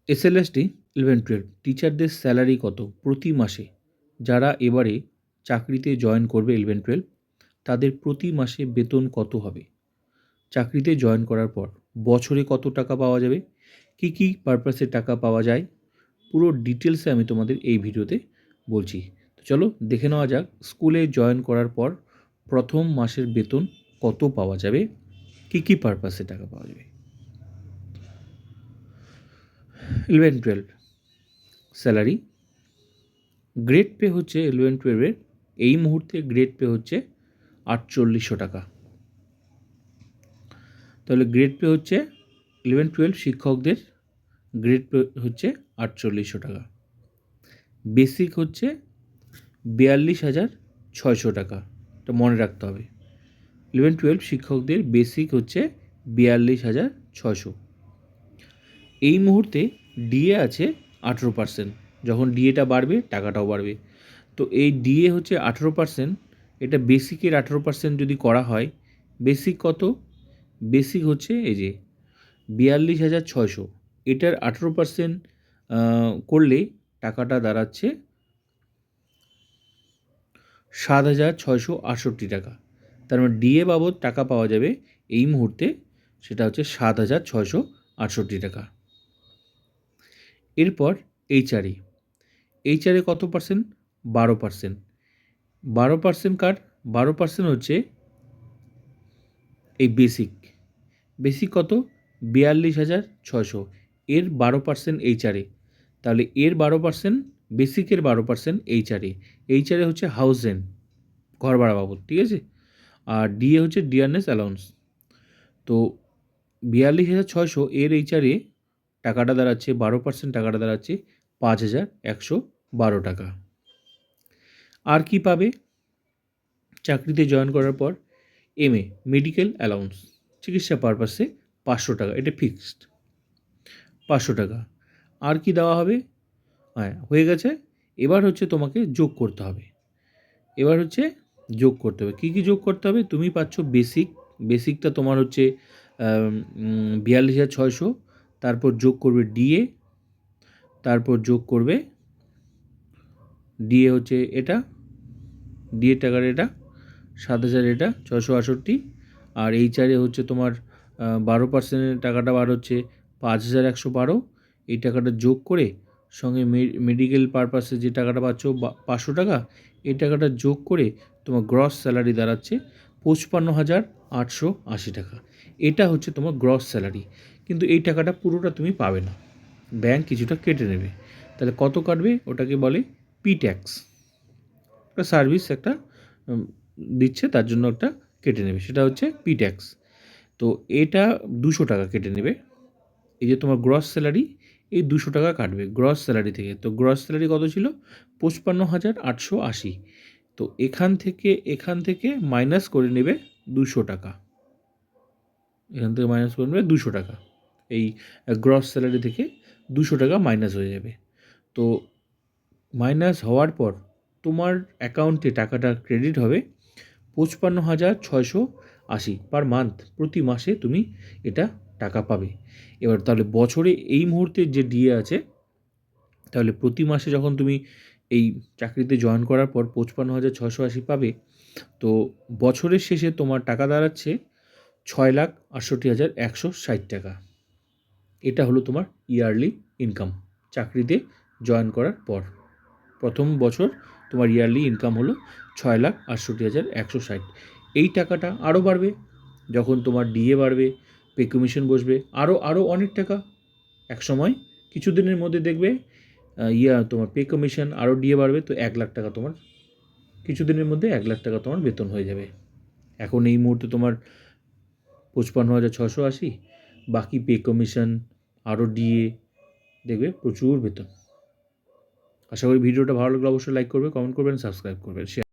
SLST 11-12 টিচারদের salary কত প্রতি মাসে? যারা এবারে চাকরিতে জয়েন করবে 11-12 তাদের প্রতি মাসে বেতন কত হবে? চাকরিতে জয়েন করার পর বছরে কত টাকা পাওয়া যাবে? কী কী পারপাসে টাকা পাওয়া যায়? পুরো ডিটেলসে আমি তোমাদের এই ভিডিওতে বলছি। তো চলো দেখে নেওয়া যাক স্কুলে জয়েন করার পর প্রথম মাসের বেতন কত পাওয়া যাবে, কী কী পারপাসে টাকা পাওয়া যাবে। 11-12 স্যালারি গ্রেড পে হচ্ছে 11-12-এর এই মুহূর্তে গ্রেড পে হচ্ছে 4800 টাকা। তাহলে গ্রেড পে হচ্ছে 11-12 শিক্ষকদের গ্রেড পে হচ্ছে 4800 টাকা। বেসিক হচ্ছে 42,600 টাকা, এটা মনে রাখতে হবে। 11-12 শিক্ষকদের বেসিক হচ্ছে 42,600। এই মুহূর্তে ডিএ আছে 18%, যখন ডিএটা বাড়বে টাকাটাও বাড়বে। তো এই ডিএ হচ্ছে 18%, এটা বেসিকের 18% যদি করা হয়, বেসিক কত? বেসিক হচ্ছে এই যে 42,600, এটার 18% করলে টাকাটা দাঁড়াচ্ছে 7,668 টাকা। তার মানে ডিএ বাবদ টাকা পাওয়া যাবে এই মুহূর্তে, সেটা হচ্ছে 7,668 টাকা। এরপর এইচআরএ, এইচআরএ কত পার্সেন্ট? 12%। 12% কার? 12% হচ্ছে এই বেসিক। বেসিক কত? 42,600, এর 12% এইচআরএ। তাহলে এর 12%, বেসিকের 12% এইচআরএ। এইচআরএ হচ্ছে হাউস রেন্ট, ঘর ভাড়া বাবদ, ঠিক আছে? আর ডিএ হচ্ছে ডিয়ারনেস অ্যালাউন্স। তো 42,600 এর এইচআরএ টাকাটা দাঁড়াচ্ছে 12%, টাকাটা দাঁড়াচ্ছে 5,112 টাকা। আর কি পাবে চাকরিতে জয়েন করার পর? এমএ মেডিকেল অ্যালাউন্স, চিকিৎসা পারপাসে 500 টাকা, এটা ফিক্সড 500 টাকা। আর কি দেওয়া হবে? হ্যাঁ, হয়ে গেছে। এবার হচ্ছে তোমাকে যোগ করতে হবে। এবার হচ্ছে যোগ করতে হবে। কী কী যোগ করতে হবে? তুমি পাচ্ছ বেসিক, বেসিকটা তোমার হচ্ছে 42,600, তারপর যোগ করবে ডিএ, তারপর যোগ করবে ডিএ হচ্ছে এটা, ডিএ টাকার এটা 7,000, এটা 668। আর এইচআরএ হচ্ছে তোমার 12%-এর টাকাটা বার হচ্ছে 5,112। এই টাকাটা যোগ করে সঙ্গে মেডিকেল পারপাসে যে টাকাটা পাচ্ছ 500 টাকা, এই টাকাটা যোগ করে তোমার গ্রস স্যালারি দাঁড়াচ্ছে 55,880 টাকা। এটা হচ্ছে তোমার গ্রস স্যালারি। কিন্তু এই টাকাটা পুরোটা তুমি পাবে না, ব্যাংক কিছুটা কেটে নেবে। তাহলে কত কাটবে? ওটাকে বলে পি ট্যাক্স। একটা সার্ভিস একটা দিচ্ছে, তার জন্য একটা কেটে নেবে, সেটা হচ্ছে পি ট্যাক্স। তো এটা 200 টাকা কেটে নেবে। এই যে তোমার গ্রস স্যালারি, এই 200 টাকা কাটবে গ্রস স্যালারি থেকে। তো গ্রস স্যালারি কত ছিল? 55,880। তো এখান থেকে মাইনাস করে নেবে 200 টাকা। এখান থেকে মাইনাস করে নেবে 200 টাকা। এই গ্রস স্যালারি থেকে 200 টাকা মাইনাস হয়ে যাবে। তো মাইনাস হওয়ার পর তোমার অ্যাকাউন্টে টাকাটা ক্রেডিট হবে 55,680 পার মান্থ। প্রতি মাসে তুমি এটা টাকা পাবে। এবার তাহলে বছরে এই মুহূর্তে যে ডিএ আছে, তাহলে প্রতি মাসে যখন তুমি এই চাকরিতে জয়েন করার পর 55,680 পাবে, তো বছরের শেষে তোমার টাকা দাঁড়াচ্ছে 6,68,160 টাকা। এটা হলো তোমার ইয়ারলি ইনকাম চাকরিতে জয়েন করার পর। প্রথম বছর তোমার ইয়ারলি ইনকাম হলো 6,68,160। এই টাকাটা আরও বাড়বে যখন তোমার ডিএ বাড়বে, পে কমিশন বসবে, আরও অনেক টাকা একসময় কিছুদিনের মধ্যে দেখবে তোমার পে কমিশন আরও ডিএ বাড়বে, তো 1,00,000 টাকা তোমার কিছুদিনের মধ্যে 1,00,000 টাকা তোমার বেতন হয়ে যাবে। এখন এই মুহূর্তে তোমার 55,680, বাকি পে কমিশন আরও ডিএ, দেখবে প্রচুর বেতন। আশা করি ভিডিওটা ভালো লাগলে অবশ্যই লাইক করবে, কমেন্ট করবেন, সাবস্ক্রাইব করবেন, শেয়ার